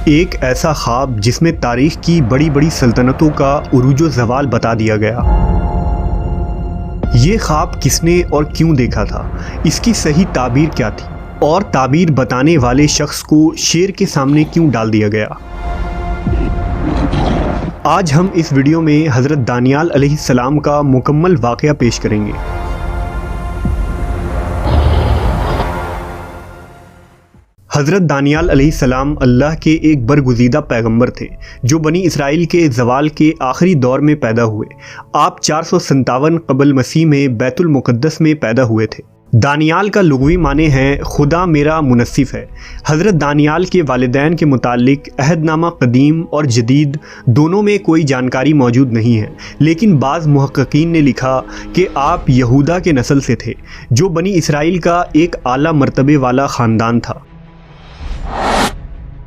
एक ऐसा ख्वाब जिसमें तारीख की बड़ी बड़ी सल्तनतों का उरूजो ज़वाल बता दिया गया। ये ख्वाब किसने और क्यों देखा था, इसकी सही ताबीर क्या थी और ताबीर बताने वाले शख्स को शेर के सामने क्यों डाल दिया गया। आज हम इस वीडियो में हज़रत दानियाल अलैहिस्सलाम का मुकम्मल वाक़या पेश करेंगे। हज़रत दानियाल अलैहिस्सलाम अल्लाह के एक बरगुज़ीदा पैगंबर थे जो बनी इसराइल के ज़वाल के आखिरी दौर में पैदा हुए। आप 457 क़ब्ल मसीह में बैतुल मुक़द्दस में पैदा हुए थे। दानियाल का लुग़वी माने हैं खुदा मेरा मुनस्सिफ़ है। हज़रत दानियाल के वालिदैन के मुतालिक अहदनामा क़दीम और जदीद दोनों में कोई जानकारी मौजूद नहीं है, लेकिन बाज़ मुहक्किकीन ने लिखा कि आप यहूदा के नस्ल से थे जो बनी इसराइल का एक आला मर्तबे वाला ख़ानदान था।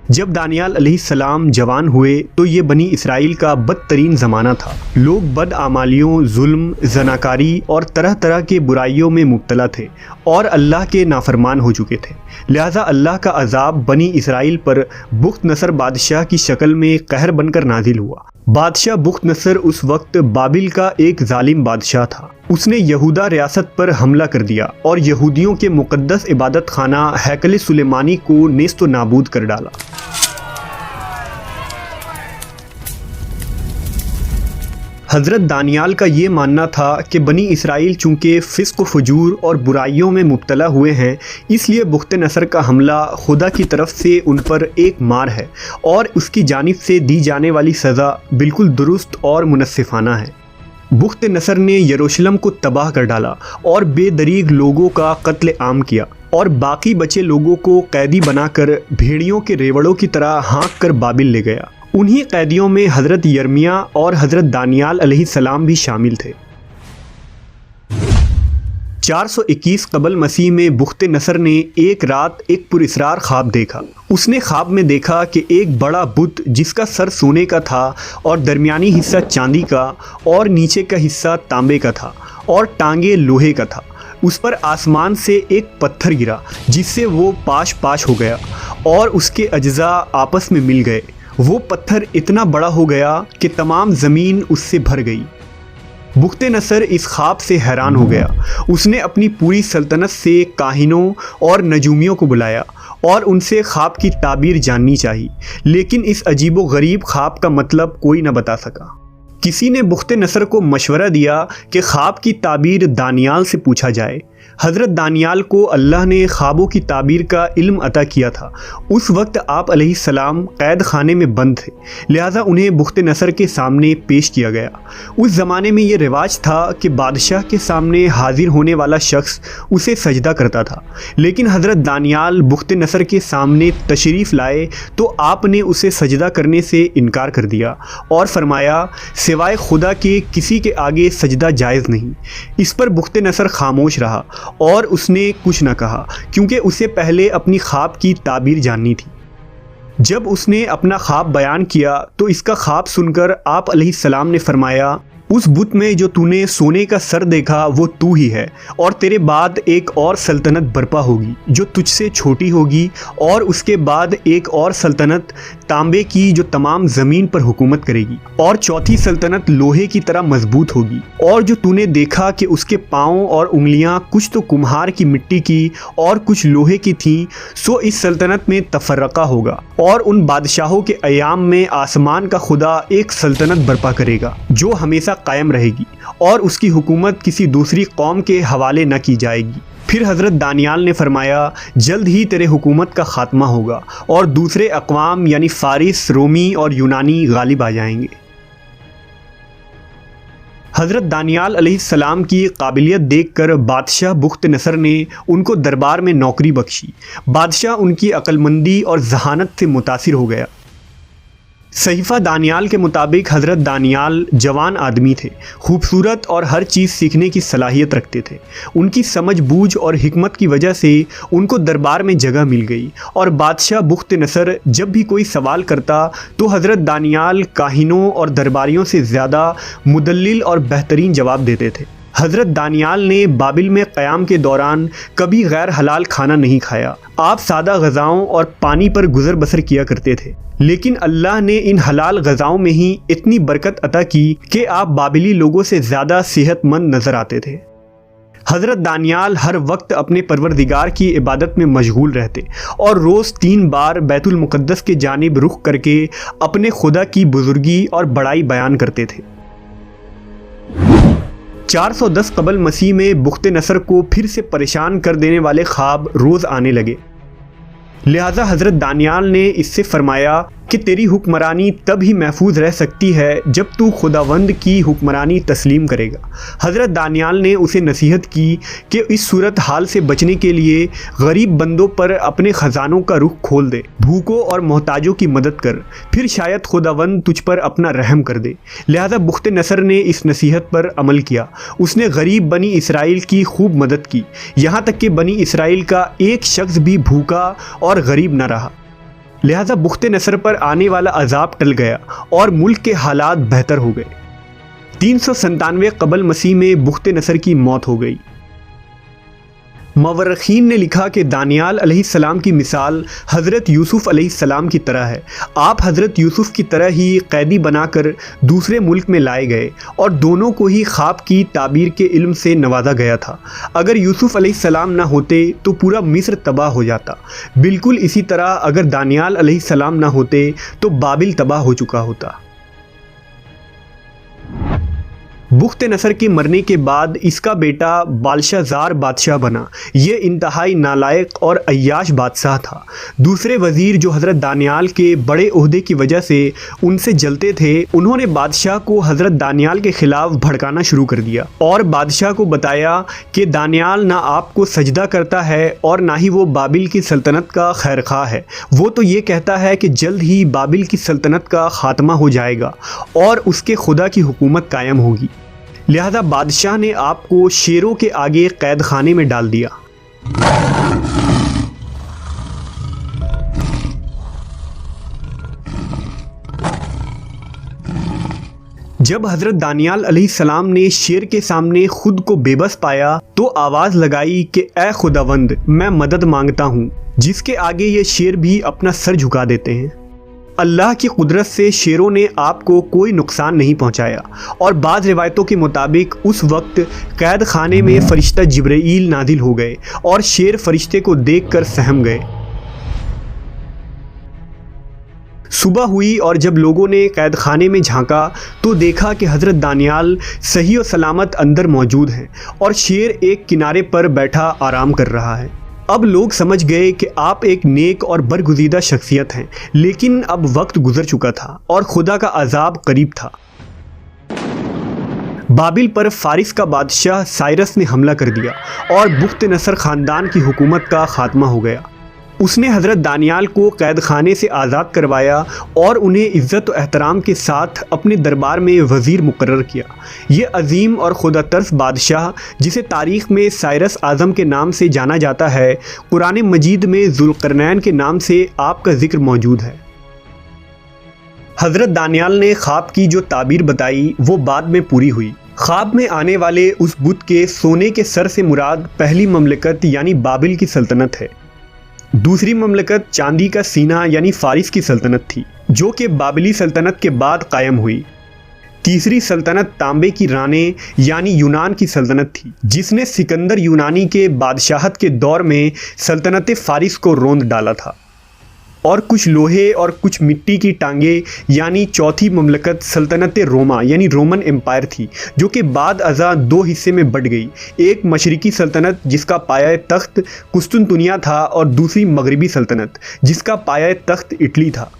जब दानियाल अलैहिस्सलाम जवान हुए तो ये बनी इसराइल का बदतरीन ज़माना था। लोग बदआमालियों, जुल्म, ज़नाकारी और तरह तरह के बुराइयों में मुब्तला थे और अल्लाह के नाफरमान हो चुके थे। लिहाजा अल्लाह का अज़ाब बनी इसराइल पर बुख्तनसर बादशाह की शक्ल में कहर बनकर नाजिल हुआ। बादशाह बुख्तनसर उस वक्त बाबिल का एक जालिम बादशाह था। उसने यहूदा रियासत पर हमला कर दिया और यहूदियों के मुक़द्दस इबादत खाना हैकल सुलेमानी को नेस्तो नाबूद कर डाला। हज़रत दानियाल का ये मानना था कि बनी इसराइल चूँकि फ़िस्क़ फजूर और बुराइयों में मुब्तला हुए हैं, इसलिए बुख्तनसर का हमला खुदा की तरफ से उन पर एक मार है और उसकी जानिब से दी जाने वाली सज़ा बिल्कुल दुरुस्त और मुनस्सिफ़ाना है। बुख्तनसर ने यरूशलेम को तबाह कर डाला और बेदरीग लोगों का कत्ल आम किया और बाकी बचे लोगों को कैदी बनाकर भेड़ियों के रेवड़ों की तरह हाँक कर बाबिल ले गया। उन्हीं कैदियों में हज़रत यर्मिया और हज़रत दानियाल अलैहिस्सलाम भी शामिल थे। 421 क़ब्ल मसीह में बुख्तनसर ने एक रात एक पुरस्रार ख्वाब देखा। उसने ख्वाब में देखा कि एक बड़ा बुत जिसका सर सोने का था और दरमियानी हिस्सा चांदी का और नीचे का हिस्सा तांबे का था और टांगे लोहे का था, उस पर आसमान से एक पत्थर गिरा जिससे वो पाश पाश हो गया और उसके अज्जा आपस में मिल गए। वो पत्थर इतना बड़ा हो गया कि तमाम ज़मीन उससे भर गई। बुख्तनसर इस ख्वाब से हैरान हो गया। उसने अपनी पूरी सल्तनत से काहिनों और नजूमियों को बुलाया और उनसे ख्वाब की ताबीर जाननी चाहिए, लेकिन इस अजीबो गरीब ख्वाब का मतलब कोई न बता सका। किसी ने बुख्तनसर को मशवरा दिया कि ख्वाब की ताबीर दानियाल से पूछा जाए। हज़रत दानियाल को अल्लाह ने ख्वाबों की ताबीर का इल्म अता किया था। उस वक्त आप अलैहिस्सलाम कैद खाने में बंद थे, लिहाजा उन्हें बुख्तनसर के सामने पेश किया गया। उस ज़माने में ये रिवाज था कि बादशाह के सामने हाजिर होने वाला शख्स उसे सजदा करता था, लेकिन हज़रत दानियाल बुख्तनसर के सामने तशरीफ़ लाए तो आपने उसे सजदा करने से इनकार कर दिया और फरमाया, सिवाय खुदा के किसी के आगे सजदा जायज़ नहीं। इस पर बुख्तनसर खामोश रहा और उसने कुछ न कहा, क्योंकि उसे पहले अपनी ख्वाब की ताबीर जाननी थी। जब उसने अपना ख्वाब बयान किया तो इसका ख्वाब सुनकर आप अलैहिस्सलाम ने फरमाया, उस बुत में जो तूने सोने का सर देखा वो तू ही है और तेरे बाद एक और सल्तनत बर्पा होगी जो तुझसे छोटी होगी और उसके बाद एक और सल्तनत तांबे की जो तमाम ज़मीन पर हुकूमत करेगी और चौथी सल्तनत लोहे की तरह मजबूत होगी। और जो तूने देखा कि उसके पाँव और उंगलियां कुछ तो कुम्हार की मिट्टी की और कुछ लोहे की थीं, सो इस सल्तनत में तफर्रका होगा और उन बादशाहों के अयाम में आसमान का खुदा एक सल्तनत बर्पा करेगा जो हमेशा कायम रहेगी और उसकी हुकूमत किसी दूसरी कौम के हवाले न की जाएगी। फिर हज़रत दानियाल ने फरमाया, जल्द ही तेरे हुकूमत का ख़ात्मा होगा और दूसरे अक़वाम यानी फ़ारिस, रोमी और यूनानी गालिब आ जाएंगे। हज़रत दानियाल अलैहिस्सलाम की काबिलियत देखकर बादशाह बुख्तनसर ने उनको दरबार में नौकरी बख्शी। बादशाह उनकी अक्लमंदी और जहानत से मुतासिर हो गया। सहीफ़ा दानियाल के मुताबिक हज़रत दानियाल जवान आदमी थे, खूबसूरत और हर चीज़ सीखने की सलाहियत रखते थे। उनकी समझ बूझ और हिकमत की वजह से उनको दरबार में जगह मिल गई और बादशाह बुख्तनसर जब भी कोई सवाल करता तो हज़रत दानियाल काहिनों और दरबारियों से ज़्यादा मुदल्लिल और बेहतरीन जवाब देते थे। हज़रत दानियाल ने बाबिल में क़याम के दौरान कभी गैर हलाल खाना नहीं खाया। आप सादा ग़िज़ाओं और पानी पर गुज़र बसर किया करते थे, लेकिन अल्लाह ने इन हलाल ग़िज़ाओं में ही इतनी बरकत अता की कि आप बाबिली लोगों से ज़्यादा सेहतमंद नज़र आते थे। हज़रत दानियाल हर वक्त अपने परवरदिगार की इबादत में मशगूल रहते और रोज़ 3 बार बैतुल मुक़द्दस के जानिब रुख करके अपने खुदा की बुज़ुर्गी और बड़ाई बयान करते थे। 410 कबल मसीह में बुख्ते नसर को फिर से परेशान कर देने वाले ख्वाब रोज़ आने लगे। लिहाजा हज़रत दानियाल ने इससे फरमाया कि तेरी हुक्मरानी तब ही महफूज रह सकती है जब तू खुदावंद की हुक्मरानी तस्लीम करेगा। हज़रत दानियाल ने उसे नसीहत की कि इस सूरत हाल से बचने के लिए गरीब बंदों पर अपने ख़जानों का रुख खोल दे, भूखों और मोहताजों की मदद कर, फिर शायद खुदावंद तुझ पर अपना रहम कर दे। लिहाजा बुख्ते नसर ने इस नसीहत पर अमल किया। उसने गरीब बनी इसराइल की खूब मदद की, यहाँ तक कि बनी इसराइल का एक शख्स भी भूखा और गरीब न रहा। लिहाजा बुख्ते नसर पर आने वाला अजाब टल गया और मुल्क के हालात बेहतर हो गए। 397 कबल मसीह में बुख्ते नसर की मौत हो गई। मवर्रखीन ने लिखा कि दानियाल अलैहिस्सलाम की मिसाल हज़रत यूसुफ़ अलैहिस्सलाम की तरह है। आप हज़रत यूसुफ़ की तरह ही कैदी बनाकर दूसरे मुल्क में लाए गए और दोनों को ही ख्वाब की ताबीर के इल्म से नवाजा गया था। अगर यूसुफ़ अलैहिस्सलाम ना होते तो पूरा मिस्र तबाह हो जाता। बिल्कुल इसी तरह अगर दानियाल अलैहिस्सलाम ना होते तो बाबिल तबाह हो चुका होता। बुख्ते नसर के मरने के बाद इसका बेटा बालशाज़ार बादशाह बना। ये इंतहाई नालायक और अय्याश बादशाह था। दूसरे वज़ीर जो हज़रत दानियाल के बड़े ओहदे की वजह से उनसे जलते थे, उन्होंने बादशाह को हज़रत दानियाल के ख़िलाफ़ भड़काना शुरू कर दिया और बादशाह को बताया कि दानियाल ना आपको सजदा करता है और ना ही वो बाबिल की सल्तनत का खैरख्वाह है। वो तो ये कहता है कि जल्द ही बाबिल की सल्तनत का ख़ात्मा हो जाएगा और उसके खुदा की हुकूमत कायम होगी। लिहाजा बादशाह ने आपको शेरों के आगे कैद खाने में डाल दिया। जब हज़रत दानियाल अलैहिस्सलाम ने शेर के सामने खुद को बेबस पाया तो आवाज़ लगाई कि ए खुदावंद, मैं मदद मांगता हूँ, जिसके आगे ये शेर भी अपना सर झुका देते हैं। अल्लाह की कुदरत से शेरों ने आपको कोई नुकसान नहीं पहुंचाया और बाज़ रिवायतों के मुताबिक उस वक्त कैद खाने में फ़रिश्ता जिब्राईल नाजिल हो गए और शेर फ़रिश्ते को देखकर सहम गए। सुबह हुई और जब लोगों ने कैद खाने में झांका तो देखा कि हज़रत दानियाल सही और सलामत अंदर मौजूद हैं और शेर एक किनारे पर बैठा आराम कर रहा है। अब लोग समझ गए कि आप एक नेक और बरगुज़ीदा शख्सियत हैं, लेकिन अब वक्त गुजर चुका था और खुदा का अजाब करीब था। बाबिल पर फारिस का बादशाह साइरस ने हमला कर दिया और बुख्ते नसर ख़ानदान की हुकूमत का ख़ात्मा हो गया। उसने हज़रत दानियाल को कैद खाने से आज़ाद करवाया और उन्हें इज़्ज़त व एहतराम के साथ अपने दरबार में वज़ीर मुकर्रर किया। ये अजीम और खुदा तरस बादशाह, जिसे तारीख़ में साइरस आज़म के नाम से जाना जाता है, कुरान मजीद में ज़ुल्क़रनैन के नाम से आपका ज़िक्र मौजूद है। हज़रत दानियाल ने ख्वाब की जो ताबीर बताई वो बाद में पूरी हुई। ख्वाब में आने वाले उस बुत के सोने के सर से मुराद पहली ममलकत यानी बाबिल की सल्तनत है। दूसरी ममलकत चांदी का सीना यानी फारिस की सल्तनत थी, जो कि बाबिली सल्तनत के बाद कायम हुई। तीसरी सल्तनत तांबे की राने यानी यूनान की सल्तनत थी, जिसने सिकंदर यूनानी के बादशाहत के दौर में सल्तनत फारिस को रोंद डाला था। और कुछ लोहे और कुछ मिट्टी की टांगे यानी चौथी ममलकत सल्तनत रोमा यानी रोमन एम्पायर थी, जो कि बाद अज़ा 2 हिस्से में बट गई। एक मशरिकी सल्तनत जिसका पाया तख्त कुस्तुनतुनिया था और दूसरी मगरिबी सल्तनत जिसका पाया तख्त इटली था।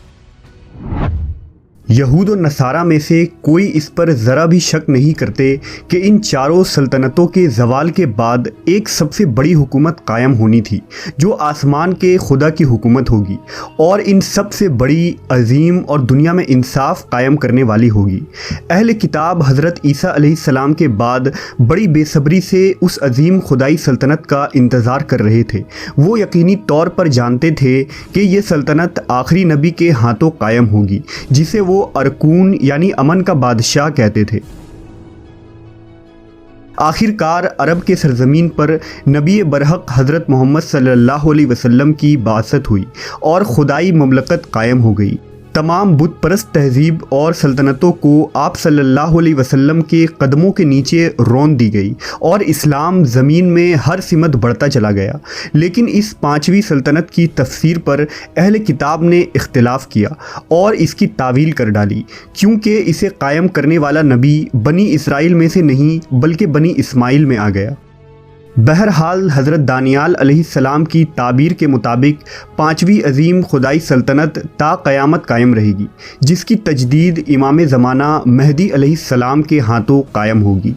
यहूद और नसारा में से कोई इस पर ज़रा भी शक नहीं करते कि इन चारों सल्तनतों के ज़वाल के बाद एक सबसे बड़ी हुकूमत कायम होनी थी, जो आसमान के खुदा की हुकूमत होगी और इन सबसे बड़ी, अजीम और दुनिया में इंसाफ कायम करने वाली होगी। अहले किताब हज़रत ईसा अलैहिस्सलाम के बाद बड़ी बेसब्री से उस अजीम खुदाई सल्तनत का इंतज़ार कर रहे थे। वो यकीनी तौर पर जानते थे कि ये सल्तनत आखिरी नबी के हाथों कायम होगी, जिसे वो अरकून यानी अमन का बादशाह कहते थे। आखिरकार अरब के सरजमीन पर नबी बरहक हज़रत मोहम्मद सल्लल्लाहु अलैहि वसल्लम की बासत हुई और खुदाई ममलकत कायम हो गई। तमाम बुत परस्त तहजीब और सल्तनतों को आप सल्लल्लाहु अलैहि वसल्लम के कदमों के नीचे रौंद दी गई और इस्लाम ज़मीन में हर सिमत बढ़ता चला गया। लेकिन इस पाँचवीं सल्तनत की तफसीर पर अहले किताब ने इख्तिलाफ़ किया और इसकी तावील कर डाली, क्योंकि इसे कायम करने वाला नबी बनी इसराइल में से नहीं बल्कि बनी इस्माइल में आ गया। बहरहाल हज़रत दानियाल अलैहिस्सलाम की ताबीर के मुताबिक पाँचवीं अजीम खुदाई सल्तनत ता क़यामत कायम रहेगी, जिसकी तजदीद इमाम ज़माना महदी अलैहिस्सलाम के हाथों कायम होगी।